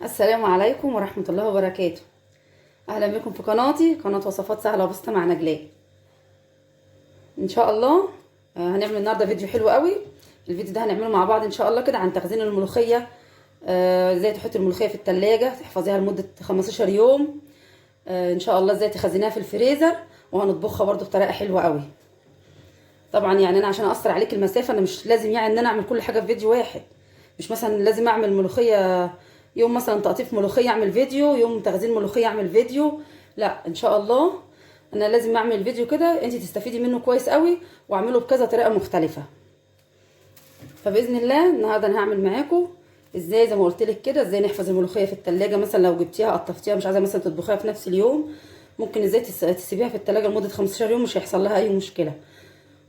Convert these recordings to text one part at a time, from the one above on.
السلام عليكم ورحمة الله وبركاته. أهلا بكم في قناة وصفات سهلة وبسيطة مع نجلاء. إن شاء الله هنعمل النهاردة فيديو حلو قوي. الفيديو ده هنعمله مع بعض إن شاء الله كده عن تخزين الملوخية. ازاي تحطي الملوخية في التلاجة تحفظيها لمدة 15 يوم. إن شاء الله ازاي تخزنيها في الفريزر، وهنطبخها برضو بطريقة حلوة قوي. طبعا يعني أنا عشان أقصر عليك المسافة أنا مش لازم يعني إن أنا أعمل كل حاجة في فيديو واحد. مش مثلا لازم أعمل ملوخية يوم مثلا تقطيف ملوخيه اعمل فيديو، يوم تخزين ملوخيه اعمل فيديو. لا ان شاء الله انا لازم اعمل فيديو كده انت تستفيدي منه كويس قوي، واعمله بكذا طريقه مختلفه. فباذن الله النهارده انا هعمل معاكم ازاي زي ما قلت لك كده ازاي نحفظ الملوخيه في التلاجة. مثلا لو جبتيها قطفتيها مش عايزه مثلا تطبخيها في نفس اليوم، ممكن ازاي تسيبيها في التلاجة لمده 15 يوم مش هيحصل لها اي مشكله.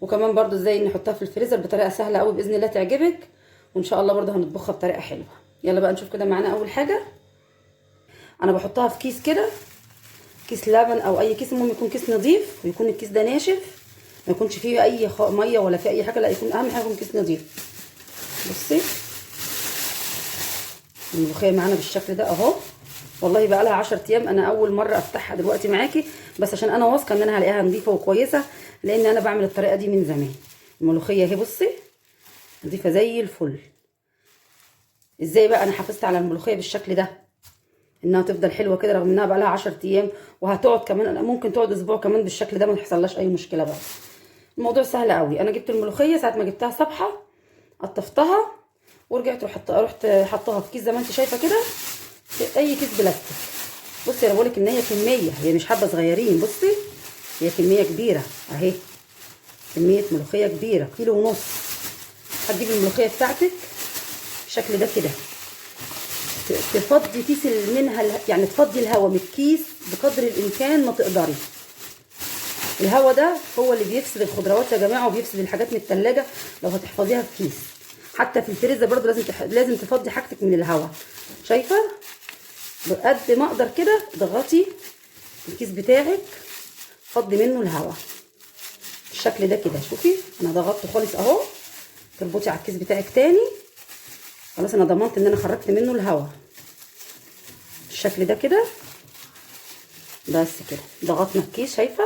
وكمان برضو ازاي نحطها في الفريزر بطريقه سهله قوي باذن الله تعجبك، وان شاء الله برضو هنطبخها بطريقه حلوه. يلا بقى نشوف كده معانا. اول حاجه انا بحطها في كيس كده، كيس لبن او اي كيس، المهم يكون كيس نظيف ويكون الكيس ده ناشف، ما يكونش فيه اي ميه ولا فيه اي حاجه، لا يكون اهم حاجه يكون كيس نظيف. بصي الملوخيه معانا بالشكل ده اهو. والله بقى لها 10 ايام، انا اول مره افتحها دلوقتي معاكي، بس عشان انا واثقه ان انا هلاقيها نظيفه وكويسه، لان انا بعمل الطريقه دي من زمان. الملوخيه اهي بصي نظيفه زي الفل. ازاي بقى انا حافظت على الملوخيه بالشكل ده انها تفضل حلوه كده رغم انها بقى لها 10 ايام، وهتقعد كمان ممكن تقعد اسبوع كمان بالشكل ده ما تحصلهاش اي مشكله بقى. الموضوع سهل قوي. انا جبت الملوخيه ساعه ما جبتها صبحه، قطفتها ورجعت رحت حطها في كيس زي ما انت شايفه كده، في اي كيس بلاستيك. بصي انا بقولك ان هي كميه، هي مش حبه صغيرين، بصي هي كميه كبيره اهي، كميه ملوخيه كبيره 1.5 كيلو. هتجيبي الملوخيه بتاعتك بالشكل ده كده، تفضي كيس منها، يعني تفضي الهواء من الكيس بقدر الامكان ما تقدري. الهواء ده هو اللي بيفسد الخضروات يا جماعه، وبيفسد الحاجات من التلاجة لو هتحفظيها في كيس. حتى في الفريزر برضو لازم تفضي حاجتك من الهواء. شايفه بقد ما اقدر كده ضغطي الكيس بتاعك، فضي منه الهواء بالشكل ده كده. شوفي انا ضغطته خالص اهو، تربطي على الكيس بتاعك تاني. خلاص انا ضمنت ان انا خرجت منه الهواء بالشكل ده كده. بس كده ضغطنا الكيس، شايفه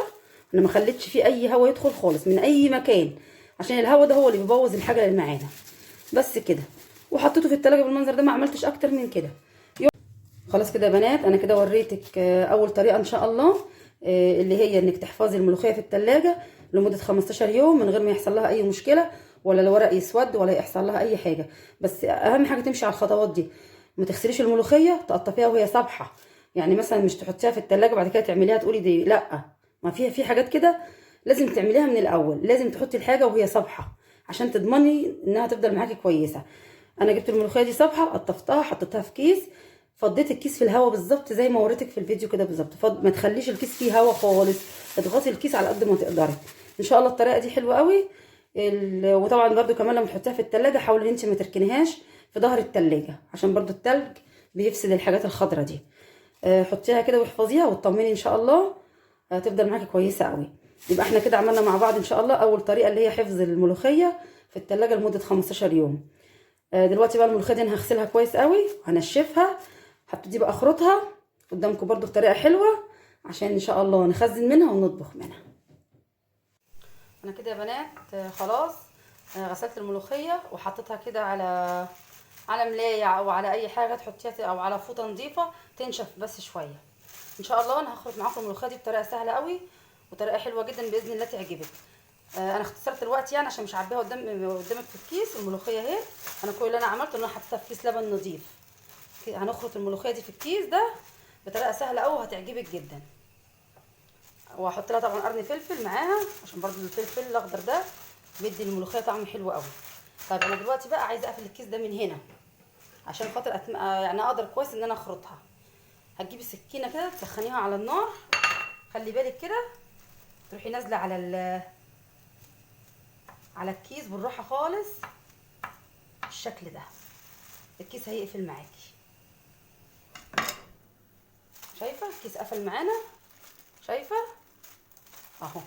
انا ما خليتش فيه اي هواء يدخل خالص من اي مكان، عشان الهواء ده هو اللي بيبوظ الحاجه اللي معانا. بس كده وحطيته في التلاجة بالمنظر ده، ما عملتش اكتر من كده. خلاص كده يا بنات انا كده وريتك اول طريقه ان شاء الله، اللي هي انك تحفظي الملوخيه في التلاجة لمده 15 يوم من غير ما يحصل لها اي مشكله، ولا الورق يسود ولا يحصل لها اي حاجه. بس اهم حاجه تمشي على الخطوات دي. ما تغسليش الملوخيه تقطفيها وهي صبحه، يعني مثلا مش تحطيها في التلاجة بعد كده تعمليها تقولي دي لا، ما فيها في حاجات كده لازم تعمليها من الاول. لازم تحطي الحاجه وهي صبحه عشان تضمني انها تفضل معاكي كويسه. انا جبت الملوخيه دي صبحه، قطفتها حطيتها في كيس، فضيت الكيس في الهواء بالظبط زي ما وريتك في الفيديو كده بالظبط. ما تخليش الكيس فيه هواء خالص، اضغطي الكيس على قد ما تقدري. ان شاء الله الطريقه دي حلوه قوي. وطبعا برده كمان لما تحطيها في التلاجة حاولي ان انت ما تركنيهاش في ظهر التلاجة، عشان برده التلج بيفسد الحاجات الخضرا دي. حطيها كده واحفظيها واطمني ان شاء الله هتفضل معاكي كويسه قوي. يبقى احنا كده عملنا مع بعض ان شاء الله اول طريقه اللي هي حفظ الملوخيه في التلاجة لمده 15 يوم. دلوقتي بقى الملوخيه دي انا هغسلها كويس قوي وهنشفها، هبتدي بقى اخرطها قدامكم برده بطريقه حلوه عشان ان شاء الله نخزن منها ونطبخ منها. انا كده يا بنات خلاص غسلت الملوخيه وحطيتها كده على ملايه او على اي حاجه تحطيها، او على فوطه نظيفه تنشف بس شويه. ان شاء الله انا هخرط معاكم الملوخيه دي بطريقه سهله قوي وطريقه حلوه جدا باذن الله تعجبك. انا اختصرت الوقت يعني عشان مش عبيها قدامك في الكيس. الملوخيه اهي، انا كل اللي انا عملته ان انا حطيتها في كيس لبن نظيف. هنخرط الملوخيه دي في الكيس ده بطريقه سهله قوي هتعجبك جدا. وهحط لها طبعا قرن فلفل معاها عشان برضو الفلفل الاخضر ده بيدي الملوخيه طعم حلو قوي. طيب انا دلوقتي بقى عايزه اقفل الكيس ده من هنا عشان خاطر يعني اقدر كويس ان انا اخرطها. هتجيبي سكينه كده تسخنيها على النار، خلي بالك كده تروحي نازله على الكيس بالراحه خالص بالشكل ده. الكيس هيقفل معاكي، شايفه الكيس قفل معانا، شايفه اهو.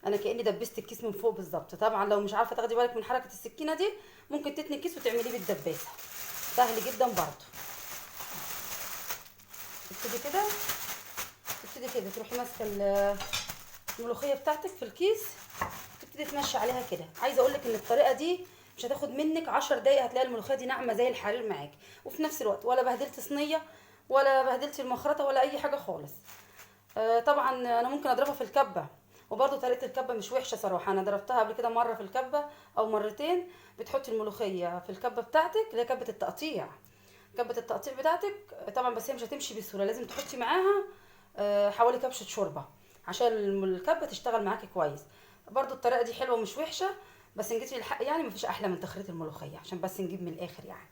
انا كاني دبست الكيس من فوق بالظبط. طبعا لو مش عارفه تاخدي بالك من حركه السكينه دي ممكن تتني الكيس وتعمليه بالدباسه، سهل جدا برضو. تبتدي كده تروحي ماسكه الملوخيه بتاعتك في الكيس، تبتدي تمشي عليها كده. عايزه اقول لك ان الطريقه دي مش هتاخد منك 10 دقايق، هتلاقي الملوخيه دي ناعمه زي الحرير معاكي، وفي نفس الوقت ولا بهدلت صينيه ولا بهدلت المخرطه ولا اي حاجه خالص. طبعا انا ممكن اضربها في الكبه، وبرده طريقه الكبه مش وحشه صراحه، انا ضربتها قبل كده مره في الكبه او مرتين. بتحطي الملوخيه في الكبه بتاعتك اللي هي كبه التقطيع، كبه التقطيع بتاعتك طبعا، بس هي مش هتمشي بسهوله، لازم تحطي معاها حوالي كبشه شوربه عشان الكبه تشتغل معاكي كويس. برده الطريقه دي حلوه مش وحشه، بس ان جيتي للحق يعني مفيش احلى من تخريط الملوخيه، عشان بس نجيب من الاخر يعني.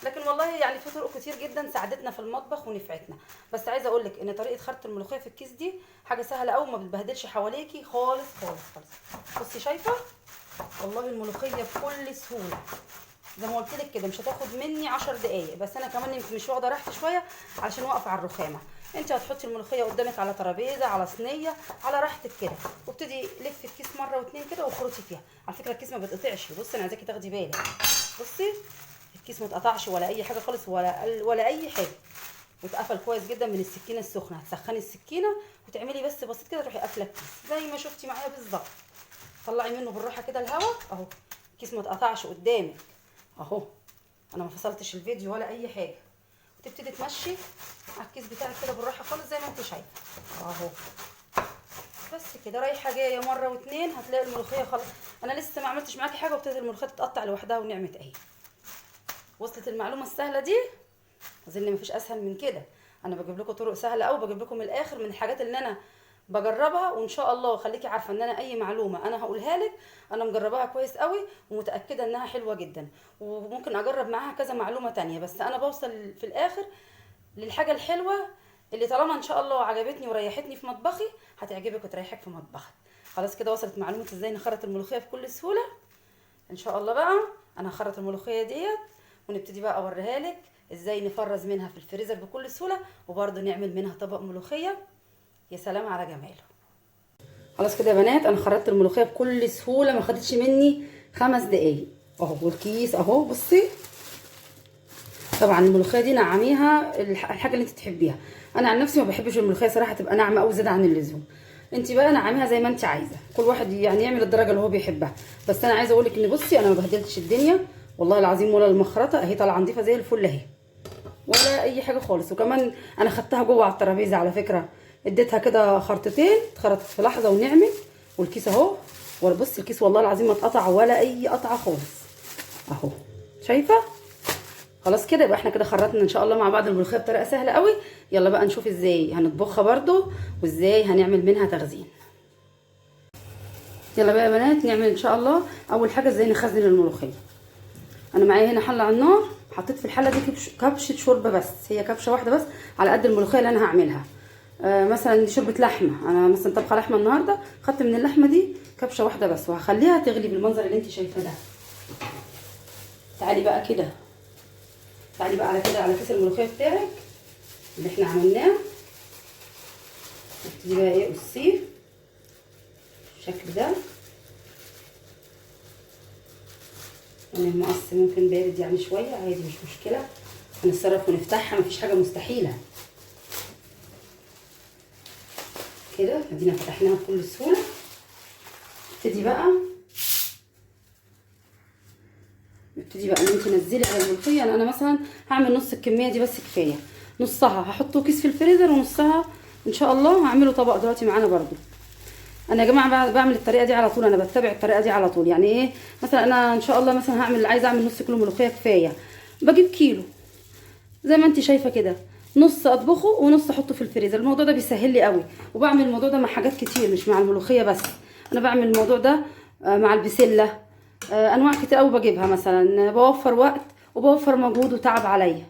لكن والله يعني في طرق كتير جدا ساعدتنا في المطبخ ونفعتنا. بس عايزه اقول لك ان طريقه خرط الملوخيه في الكيس دي حاجه سهله قوي، ما بتبهدلش حواليكي خالص خالص خالص. بصي شايفه والله الملوخيه بكل سهوله، زي ما قلت لك كده مش هتاخد مني 10 دقايق. بس انا كمان يمكن مش واخده راحتي شويه علشان واقفه على الرخامه. انت هتحطي الملوخيه قدامك على ترابيزه على صينيه على راحتك كده، وابتدي لفي الكيس مره واتنين كده واخرطي فيها. على فكره الكيس ما بيتقطعش، بصي انا عايزاكي تاخدي بالك، بصي الكيس ما اتقطعش ولا اي حاجه خالص ولا اي حاجه، واتقفل كويس جدا من السكينه السخنه. هتسخني السكينه وتعملي بس بسيط كده، تروحي قافله الكيس زي ما شفتي معايا بالظبط. طلعي منه بالراحه كده الهواء اهو، الكيس ما اتقطعش قدامك اهو، انا ما فصلتش الفيديو ولا اي حاجه. وتبتدي تمشي على الكيس بتاعك كده بالراحه خالص زي ما انت شايفه اهو، بس كده رايحه جايه مره واتنين هتلاقي الملوخيه خلاص. انا لسه ما عملتش معاكي حاجه وابتدت الملوخيه تتقطع لوحدها ونعمه اهي. وصلت المعلومه السهله دي؟ اظن مفيش اسهل من كده. انا بجيب لكم طرق سهله قوي، بجيب لكم من الاخر من الحاجات اللي انا بجربها، وان شاء الله خليكي عارفه ان انا اي معلومه انا هقولها لك انا مجرباها كويس قوي ومتاكده انها حلوه جدا، وممكن اجرب معاها كذا معلومه تانية، بس انا بوصل في الاخر للحاجه الحلوه اللي طالما ان شاء الله عجبتني وريحتني في مطبخي هتعجبك وتريحك في مطبخك. خلاص كده وصلت معلومه ازاي نخرط الملوخيه بكل سهوله. ان شاء الله بقى انا هخرط الملوخيه ديت ونبتدي بقى اوريها لك ازاي نفرز منها في الفريزر بكل سهوله، وبرده نعمل منها طبق ملوخيه يا سلام على جماله. خلاص كده يا بنات انا خرطت الملوخيه بكل سهوله، ما خدتش مني 5 دقايق اهو، والكيس اهو بصي. طبعا الملوخيه دي نعميها الحاجه اللي انت تحبيها. انا عن نفسي ما بحبش الملوخيه صراحه تبقى ناعمه قوي زياده عن اللزوم، انت بقى نعميها زي ما انت عايزه، كل واحد يعني يعمل الدرجه اللي هو بيحبها. بس انا عايزه اقول لك ان بصي انا ما بهدلتش الدنيا والله العظيم، ولا المخرطه اهي طالعه نظيفه زي الفل اهي، ولا اي حاجه خالص. وكمان انا خدتها جوه على الترابيزه على فكره، اديتها كده خرطتين اتخرطت في لحظه ونعمت. والكيس اهو، ولا بصي الكيس والله العظيم ما اتقطع ولا اي قطعه خالص اهو، شايفه؟ خلاص كده يبقى احنا كده خرطنا ان شاء الله مع بعض الملوخيه بطريقه سهله قوي. يلا بقى نشوف ازاي هنطبخها برده وازاي هنعمل منها تخزين. يلا بقى يا بنات نعمل ان شاء الله اول حاجه ازاي نخزن الملوخيه. انا معايا هنا حله على النار، حطيت في الحله دي كبشه شوربه، بس هي كبشه واحده بس على قد الملوخيه اللي انا هعملها. مثلا دي شوربه لحمه، انا مثلا طبخه لحمه النهارده، خدت من اللحمه دي كبشه واحده بس، وهخليها تغلي بالمنظر اللي انت شايفاه ده. تعالي بقى كده، تعالي بقى على كده على كيس الملوخيه بتاعك اللي احنا عملناه. نبتدي بقى ايه قصيه بالشكل ده، يعني المقص ممكن بارد يعني شويه عادي مش مشكله، هنتصرف ونفتحها مفيش حاجه مستحيله. كده ادينا فتحناها بكل سهوله. نبتدي بقى ان انت تنزلي على الملوخيه. يعني انا مثلا هعمل نص الكميه دي بس كفايه، نصها هحطه كيس في الفريزر ونصها ان شاء الله هعمله طبق دلوقتي معانا برده. انا يا جماعه بعمل الطريقه دي على طول، انا بتبع الطريقه دي على طول. يعني ايه مثلا انا ان شاء الله مثلا عايزه اعمل نص كيلو ملوخيه كفايه، بجيب كيلو زي ما انت شايفه كده، نص اطبخه ونص احطه في الفريزر. الموضوع ده بيسهل لي قوي، وبعمل الموضوع ده مع حاجات كتير مش مع الملوخيه بس، انا بعمل الموضوع ده مع البسله، انواع كتير قوي بجيبها. مثلا بوفر وقت وبوفر مجهود وتعب عليا.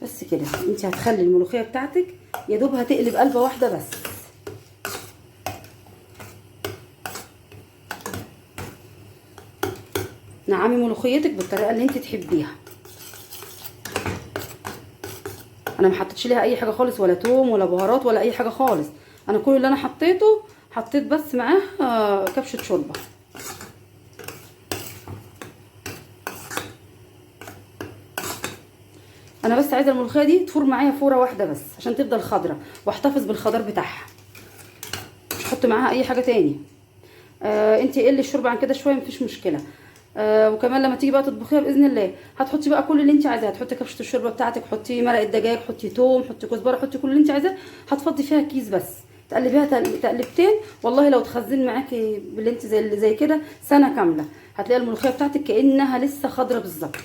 بس كده انت هتخلي الملوخيه بتاعتك يا دوب هتقلب قلبه واحده بس. نعمي ملوخيتك بالطريقه اللي انت تحبيها. انا ما حطيتش ليها اي حاجه خالص، ولا توم ولا بهارات ولا اي حاجه خالص. انا كل اللي انا حطيت بس معاه كبشه شوربه. انا بس عايزه الملوخيه دي تفور معايا فوره واحده بس عشان تفضل خضره واحتفظ بالخضار بتاعها، مش هحط معاها اي حاجه تاني. انت قلي الشوربه عن كده شويه مفيش مشكله. وكمان لما تيجي بقى تطبخيها باذن الله هتحطي بقى كل اللي انت عايزاه، هتحطي كبشه الشوربه بتاعتك، حطي مرقه دجاج، حطي توم، حطي كزبره، حطي كل اللي انت عايزاه، هتفضي فيها كيس بس تقلبيها تقلبتين، والله لو تخزن معاكي باللي انت زي كده سنه كامله هتلاقي الملوخيه بتاعتك كانها لسه خضره بالظبط.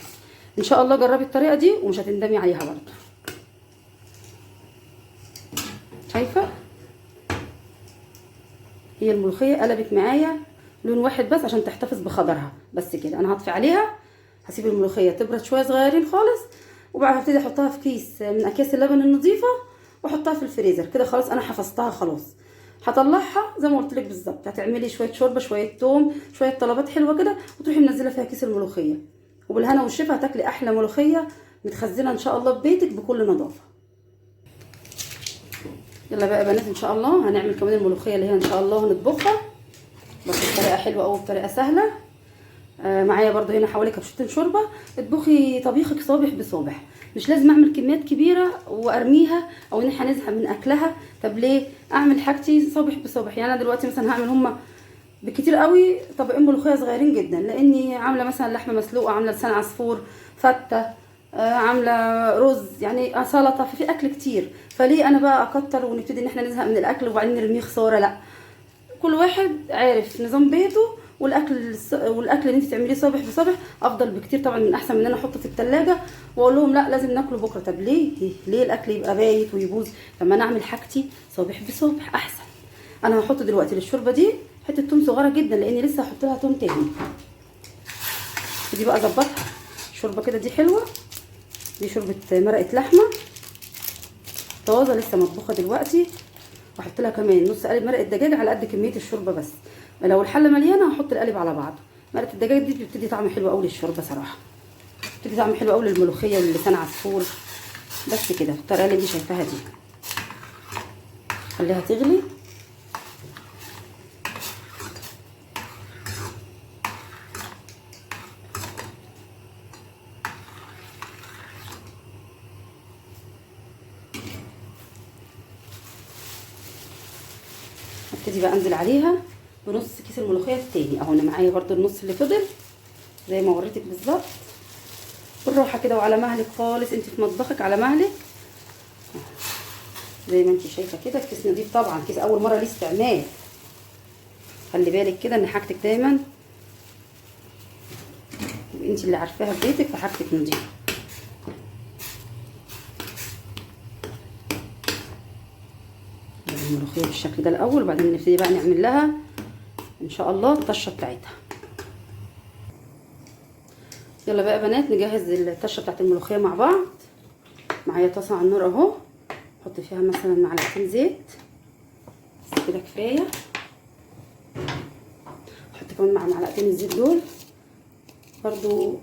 ان شاء الله جربي الطريقه دي ومش هتندمي عليها برضه. شايفه هي الملوخيه قلبت معايا لون واحد بس عشان تحتفظ بخضرها بس كده. انا هطفي عليها، هسيب الملوخيه تبرد شويه صغيرين خالص، وبعد هبتدي احطها في كيس من اكياس اللبن النظيفه واحطها في الفريزر كده. خلاص انا حفظتها خلاص. هطلعها زي ما قلت لك بالظبط، هتعملي شويه شوربه، شويه توم، شويه طلبات حلوه كده، وتروحي منزله فيها كيس الملوخيه، وبالهنا والشفا هتاكلي احلى ملوخيه متخزنه ان شاء الله في بيتك بكل نظافه. يلا بقى يا بنات ان شاء الله هنعمل كمان الملوخيه اللي هي ان شاء الله هنطبخها بس بطريقه حلوه او بطريقه سهله. معايا برضو هنا حوالي كبشتين شوربه. اطبخي طبيخك صابح بصابح، مش لازم اعمل كميات كبيره وارميها او ان احنا هنزهق من اكلها. طب ليه اعمل حاجتي صابح بصابح؟ يعني انا دلوقتي مثلا هعمل هما بكتير قوي طبقين ملوخيه صغيرين جدا، لاني عامله مثلا لحمه مسلوقه، عامله لسان عصفور، فته، عامله رز، يعني سلطه، ففي اكل كتير. فليه انا بقى اكتر ونبتدي ان احنا نزهق من الاكل وبعدين نرميه خساره؟ لا، كل واحد عارف نظام بيته، والاكل اللي انت تعمليه صابح بصابح افضل بكتير طبعا من احسن من ان انا احطه في التلاجة واقول لهم لا لازم ناكله بكره. طب ليه الاكل يبقى بايت ويبوظ؟ طب ما انا اعمل حاجتي صابح بصابح احسن. انا هحط دلوقتي للشوربه دي حته توم صغيره جدا لاني لسه هحط لها توم تاني. دي بقى اظبطها الشوربه كده، دي حلوه، دي شوربه مرقه لحمه طازه لسه مطبوخه دلوقتي، واحط لها كمان نص قالب مرقه دجاج على قد كميه الشوربه بس. لو الحله مليانه هحط القالب على بعضه. مرقه الدجاج دي بتدي طعم حلو قوي للشوربه صراحه، بتدي طعم حلو قوي للملوخيه ولسان عصفور. بس كده الطريقه اللي انت شايفاها دي خليها تغلي. ابتدي بقى انزل عليها بنص كيس الملوخيه التاني اهو. انا معايا برده النص اللي فضل زي ما وريتك بالظبط، بالراحه كده وعلى مهلك خالص، انت في مطبخك على مهلك زي ما انت شايفه كده. الكيس نضيف طبعا، كيس اول مره ليه استعمال. خلي بالك كده ان حاجتك دايما انت اللي عارفاها في بيتك فحاجتك نضيفه. الملوخيه بالشكل ده الاول، وبعدين نبتدي بقى نعمل لها ان شاء الله الطشه بتاعتها. يلا بقى يا بنات نجهز الطشه بتاعت الملوخيه مع بعض. معايا طاسه على النار اهو، احط فيها مثلا معلقتين زيت بس كده كفايه. احط كمان مع معلقتين الزيت دول برضو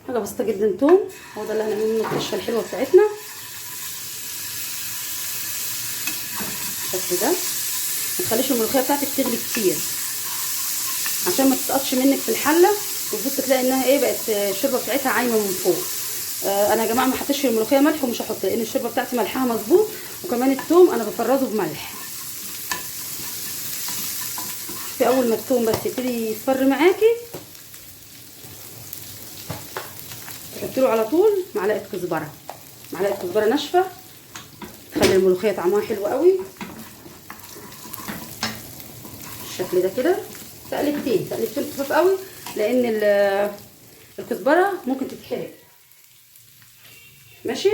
حاجه بسيطه جدا توم، هو ده اللي هنعمل منه الطشه الحلوه بتاعتنا بالشكل ده. ما تخليش الملوخيه بتاعتك تغلي كتير عشان ما تسقطش منك في الحله وتبص تلاقي انها ايه بقت الشوربه بتاعتها عايمه من فوق. انا يا جماعه ما حطيتش الملوخيه ملح ومش هحط لان الشوربه بتاعتي ملحها مظبوط، وكمان الثوم انا بفرزه بملح. في اول ما الثوم بس يبتدي يصفر معاكي تحطي له على طول معلقه كزبره، معلقه كزبره ناشفه تخلي الملوخيه طعمها حلو قوي بالشكل ده كده. تقلبتين خفاف قوي لان الكزبره ممكن تتحرق. ماشي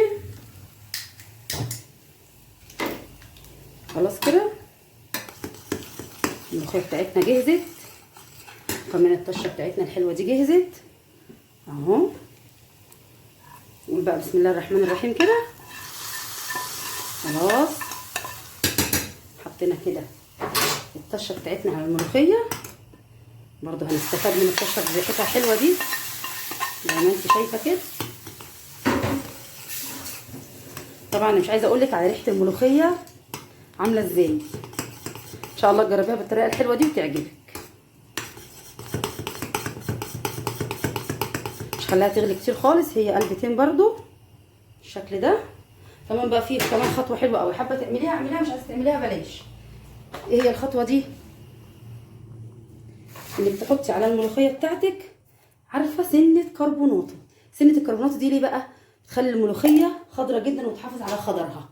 خلاص كده الملوخيه بتاعتنا جهزت، وكمان الطشه بتاعتنا الحلوه دي جهزت اهو. نقول بقى بسم الله الرحمن الرحيم كده. خلاص حطينا كده الطشه بتاعتنا على الملوخيه، برضو هنستفاد من الطشه بريحتها حلوه دي زي ما انت شايفه كده. طبعا مش عايزه اقول لك على ريحه الملوخيه عامله ازاي، ان شاء الله تجربيها بالطريقه الحلوه دي وتعجبك. مش خليها تغلي كتير خالص، هي قلبتين برضو بالشكل ده. كمان بقى فيه كمان خطوه حلوه قوي، حابه تعمليها اعمليها، مش عايزه تعمليها بلاش. ايه هي الخطوه دي؟ انك تحطي على الملوخيه بتاعتك، عارفه، سنه كربوناته. سنه الكربونات دي ليه بقى؟ بتخلي الملوخيه خضره جدا وتحافظ على خضرها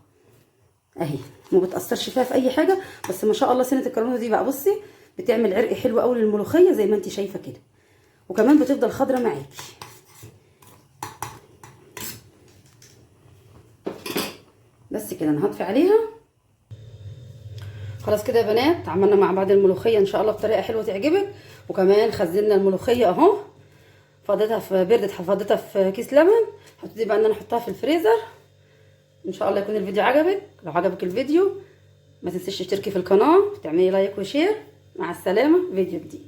اهي، ما بتاثرش فيها في اي حاجه. بس ما شاء الله سنه الكربونات دي بقى بصي بتعمل عرق حلو قوي للملوخيه زي ما انت شايفه كده، وكمان بتفضل خضره معاكي. بس كده انا هطفي عليها. خلاص كده يا بنات، عملنا مع بعض الملوخيه ان شاء الله بطريقه حلوه تعجبك. وكمان خزننا الملوخيه اهو، فضيتها في بردت، فضيتها في كيس لبن. هبتدي بقى ان انا احطها في الفريزر. ان شاء الله يكون الفيديو عجبك. لو عجبك الفيديو ما تنسيش تشتركي في القناه وتعملي لايك وشير. مع السلامه، فيديو جديد.